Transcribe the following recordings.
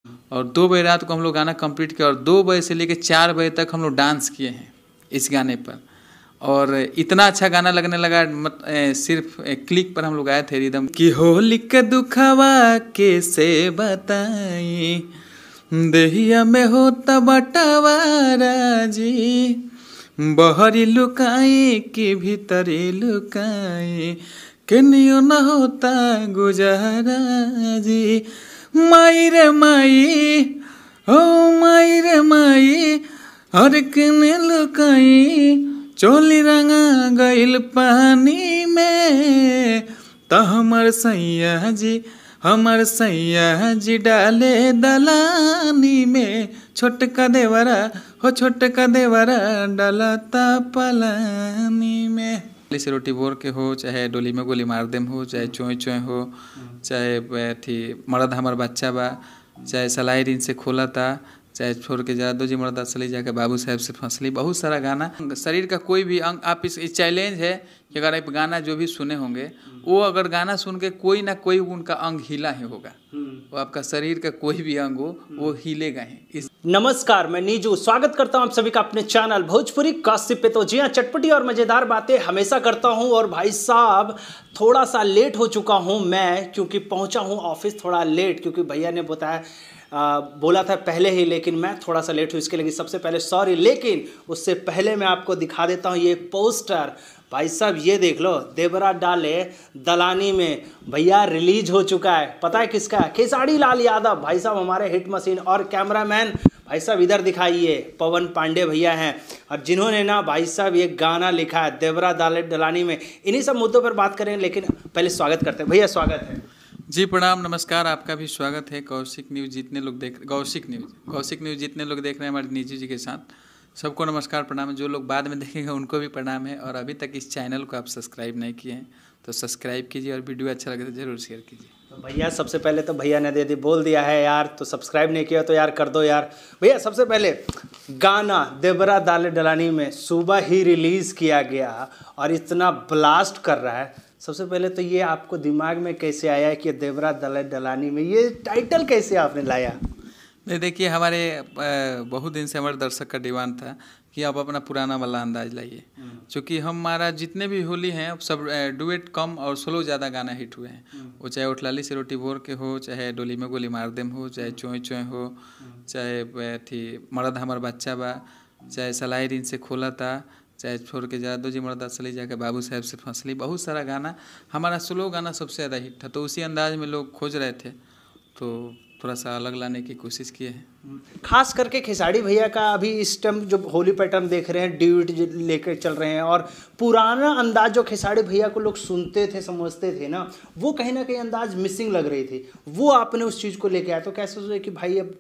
और 2 बजे रात को हम लोग गाना कंप्लीट किया और 2 बजे से लेकर 4 बजे तक हम लोग डांस किए हैं इस गाने पर। और इतना अच्छा गाना लगने लगा, सिर्फ क्लिक पर हम लोग आए थे रिदम कि होली के दुखवा कैसे बताई, देहिया में होता बटवारा जी, बहरी लुकाई कि भीतरी लुकाई, केनियो न होता गुजारा जी। माई रे माई, ओ माई रे माई, हर कने लुकाई, चोली रंगा गइल पानी में, तो हमर सैया जी डाले दलानी में, छोटका देवरा हो छोटका देवरा डालता पलानी में। से रोटी बोर के हो, चाहे डोली में गोली मार देम हो, चाहे चोय चोय हो, चाहे थी मर्द हमार बच्चा बा, चाहे सलाई दिन से खोला था, चाहे छोड़ के जरा दो जी मर्द असली जाके बाबू साहब से फंसली, बहुत सारा गाना। शरीर का कोई भी अंग, आप इस चैलेंज है कि अगर आप गाना जो भी सुने होंगे वो अगर गाना सुन के कोई ना कोई उनका अंग हिला ही होगा, वो आपका शरीर का कोई भी अंग हो वो हिलेगा ही। नमस्कार, मैं नीजू स्वागत करता हूं आप सभी का अपने चैनल भोजपुरी गॉसिप पे। तो जी हाँ, चटपटी और मज़ेदार बातें हमेशा करता हूं। और भाई साहब थोड़ा सा लेट हो चुका हूं मैं, क्योंकि पहुंचा हूं ऑफिस थोड़ा लेट, क्योंकि भैया ने बोला था पहले ही, लेकिन मैं थोड़ा सा लेट हूँ, इसके लिए सबसे पहले सॉरी। लेकिन उससे पहले मैं आपको दिखा देता हूँ ये पोस्टर। भाई साहब ये देख लो, देवरा डाले दलानी में भैया रिलीज हो चुका है। पता है किसका? खेसारी लाल यादव भाई साहब, हमारे हिट मशीन। और कैमरामैन भाई साहब इधर दिखाइए, पवन पांडे भैया हैं, और जिन्होंने ना भाई साहब ये गाना लिखा है देवरा डाले दलानी में। इन्हीं सब मुद्दों पर बात करें, लेकिन पहले स्वागत करते हैं। भैया स्वागत है जी। प्रणाम, नमस्कार, आपका भी स्वागत है। गौशिक न्यूज़ जितने लोग गौशिक न्यूज़ जितने लोग देख रहे हैं हमारे नीजू जी के साथ, सबको नमस्कार प्रणाम है। जो लोग बाद में देखेंगे उनको भी प्रणाम है। और अभी तक इस चैनल को आप सब्सक्राइब नहीं किए हैं तो सब्सक्राइब कीजिए, और वीडियो अच्छा लगे तो जरूर शेयर कीजिए। तो भैया सबसे पहले तो भैया ने बोल दिया है यार, तो सब्सक्राइब नहीं किया तो यार कर दो यार। भैया सबसे पहले गाना देवरा डाले दलानी में सुबह ही रिलीज़ किया गया और इतना ब्लास्ट कर रहा है। सबसे पहले तो ये आपको दिमाग में कैसे आया कि देवरा डाले दलानी में, ये टाइटल कैसे आपने लाया? नहीं, देखिए, हमारे बहुत दिन से हमारे दर्शक का डिमांड था कि आप अपना पुराना वाला अंदाज लाइए, क्योंकि हमारा जितने भी होली हैं सब डुएट कम और सोलो ज़्यादा गाना हिट हुए हैं। वो चाहे उठलाली से रोटी बोर के हो, चाहे डोली में गोली मार देम हो, चाहे चोय चोय हो, चाहे थी मर्द हमार बच्चा बा, चाहे सलाई दिन से खोला था, चाहे छोड़ के जरा दो जी मर्द असली जाके बाबू साहब से फंसली, बहुत सारा गाना। हमारा स्लो गाना सबसे ज़्यादा हिट था, तो उसी अंदाज में लोग खोज रहे थे, तो थोड़ा सा अलग लाने की कोशिश किए हैं। खास करके खेसारी भैया का अभी इस टाइम जो होली पैटर्न देख रहे हैं, ड्यूट लेकर चल रहे हैं, और पुराना अंदाज जो खेसारी भैया को लोग सुनते थे समझते थे ना, वो कहीं ना कहीं अंदाज मिसिंग लग रही थी। वो आपने उस चीज़ को लेके आया, तो कैसे सोचे कि भाई अब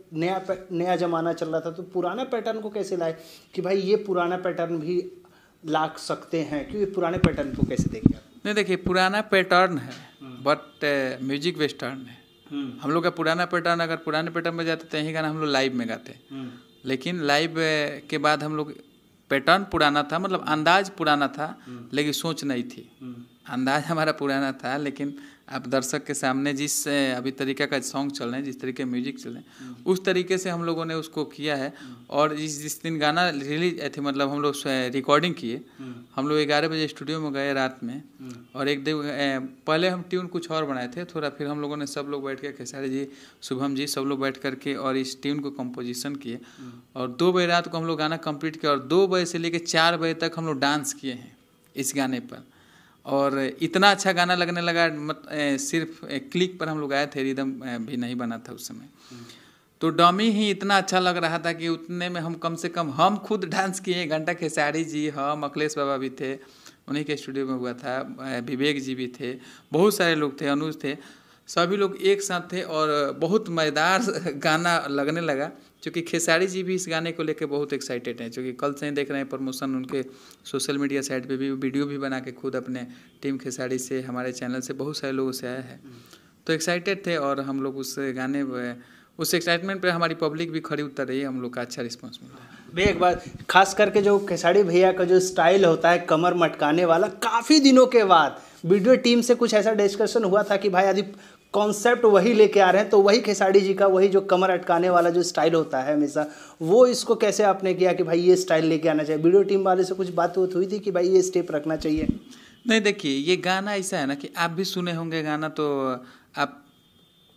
नया ज़माना चल रहा था, तो पुराना पैटर्न को कैसे लाए कि भाई ये पुराना पैटर्न भी ला सकते हैं? क्योंकि पुराने पैटर्न को कैसे देखें? नहीं, देखिए, पुराना पैटर्न है बट म्यूजिक वेस्टर्न है। हम लोग का पुराना पैटर्न, अगर पुराने पैटर्न में जाते तो यही गाना हम लोग लाइव में गाते, लेकिन लाइव के बाद हम लोग पैटर्न पुराना था, मतलब अंदाज पुराना था, लेकिन सोच नहीं थी। अंदाज हमारा पुराना था, लेकिन आप दर्शक के सामने जिस अभी तरीका का सॉन्ग चल रहे हैं, जिस तरीके म्यूजिक चल रहे हैं, उस तरीके से हम लोगों ने उसको किया है। और जिस दिन गाना रिलीज थे, मतलब हम लोग रिकॉर्डिंग किए, हम लोग 11 बजे स्टूडियो में गए रात में, और एक दिन पहले हम ट्यून कुछ और बनाए थे थोड़ा, फिर हम लोगों ने सब लोग बैठ के, खेसारी जी, शुभम जी, सब लोग बैठ करके और इस ट्यून को कंपोजिशन किए, और 2 बजे रात को हम लोग गाना कंप्लीट किया, और 2 बजे से लेकर 4 बजे तक हम लोग डांस किए हैं इस गाने पर। और इतना अच्छा गाना लगने लगा, सिर्फ क्लिक पर हम लोग आए थे, रिदम भी नहीं बना था उस समय, तो डमी ही इतना अच्छा लग रहा था कि उतने में हम कम से कम हम खुद डांस किए 1 घंटा। खेसारी जी, हम, अखिलेश बाबा भी थे, उन्हीं के स्टूडियो में हुआ था, विवेक जी भी थे, बहुत सारे लोग थे, अनुज थे, सभी लोग एक साथ थे, और बहुत मज़ेदार गाना लगने लगा। क्योंकि खेसारी जी भी इस गाने को लेकर बहुत एक्साइटेड हैं, क्योंकि कल से ही देख रहे हैं प्रमोशन उनके सोशल मीडिया साइट पे भी, वीडियो भी बना के खुद अपने टीम खेसारी से, हमारे चैनल से, बहुत सारे लोगों से आया है, तो एक्साइटेड थे। और हम लोग उस गाने, उस एक्साइटमेंट पे हमारी पब्लिक भी खड़ी उतर रही है, हम लोग का अच्छा रिस्पॉन्स मिल रहा है। भैया एक बात, खास करके जो खेसारी भैया का जो स्टाइल होता है कमर मटकाने वाला, काफ़ी दिनों के बाद वीडियो टीम से कुछ ऐसा डिस्कशन हुआ था कि भाई यदि कॉन्सेप्ट वही लेके आ रहे हैं, तो वही खेसारी जी का वही जो कमर अटकाने वाला जो स्टाइल होता है हमेशा, वो इसको कैसे आपने किया कि भाई ये स्टाइल लेके आना चाहिए? वीडियो टीम वाले से कुछ बात हुई थी कि भाई ये स्टेप रखना चाहिए? नहीं, देखिए ये गाना ऐसा है ना कि आप भी सुने होंगे गाना, तो आप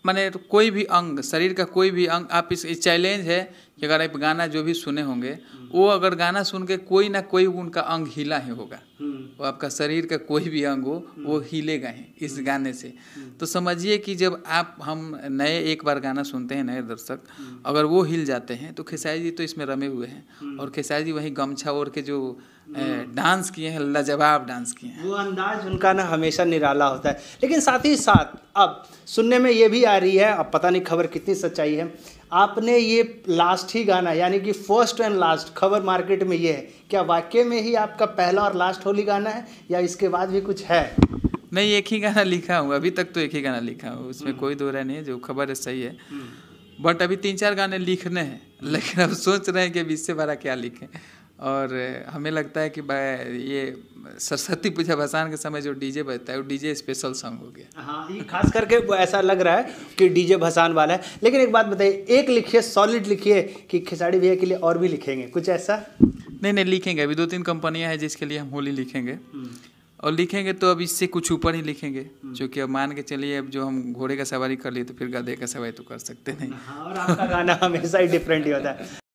माने तो कोई भी अंग, शरीर का कोई भी अंग, आप इस चैलेंज है कि अगर आप गाना जो भी सुने होंगे, वो अगर गाना सुन के कोई ना कोई उनका अंग हिला ही होगा, वो आपका शरीर का कोई भी अंग हो वो हिलेगा ही इस गाने से। तो समझिए कि जब हम नए एक बार गाना सुनते हैं, नए दर्शक अगर वो हिल जाते हैं, तो खेसारी जी तो इसमें रमे हुए हैं। और खेसारी जी वहीं गमछा ओढ़ के जो डांस किए हैं, लाजवाब डांस किए हैं, वो अंदाज उनका ना हमेशा निराला होता है। लेकिन साथ ही साथ अब सुनने में ये भी आ रही है, अब पता नहीं खबर कितनी सच्चाई है, आपने ये लास्ट ही गाना यानी कि फर्स्ट एंड लास्ट खबर मार्केट में ये है, क्या वाकई में ही आपका पहला और लास्ट होली गाना है या इसके बाद भी कुछ है? नहीं, एक ही गाना लिखा हूँ अभी तक, तो एक ही गाना लिखा हूँ, उसमें कोई दो राय नहीं है, जो खबर है सही है। बट अभी 3-4 गाने लिखने हैं, लेकिन अब सोच रहे हैं कि अभी इससे बड़ा क्या लिखें। और हमें लगता है कि ये सरस्वती पूजा भसान के समय जो डीजे बजता है वो डीजे स्पेशल सॉन्ग हो गया। हाँ, ये खास करके ऐसा लग रहा है कि डीजे भसान वाला है। लेकिन एक बात बताइए, एक लिखिए, सॉलिड लिखिए कि खेसारी भैया के लिए और भी लिखेंगे कुछ ऐसा? नहीं, लिखेंगे। अभी 2-3 कंपनियां हैं जिसके लिए हम होली लिखेंगे, और लिखेंगे तो अब इससे कुछ ऊपर ही लिखेंगे, क्योंकि अब मान के चलिए अब जो हम घोड़े का सवारी कर लिए तो फिर गधे का सवारी तो कर सकते नहीं। हाँ, और आपका गाना हमेशा ही डिफरेंट ही होता है।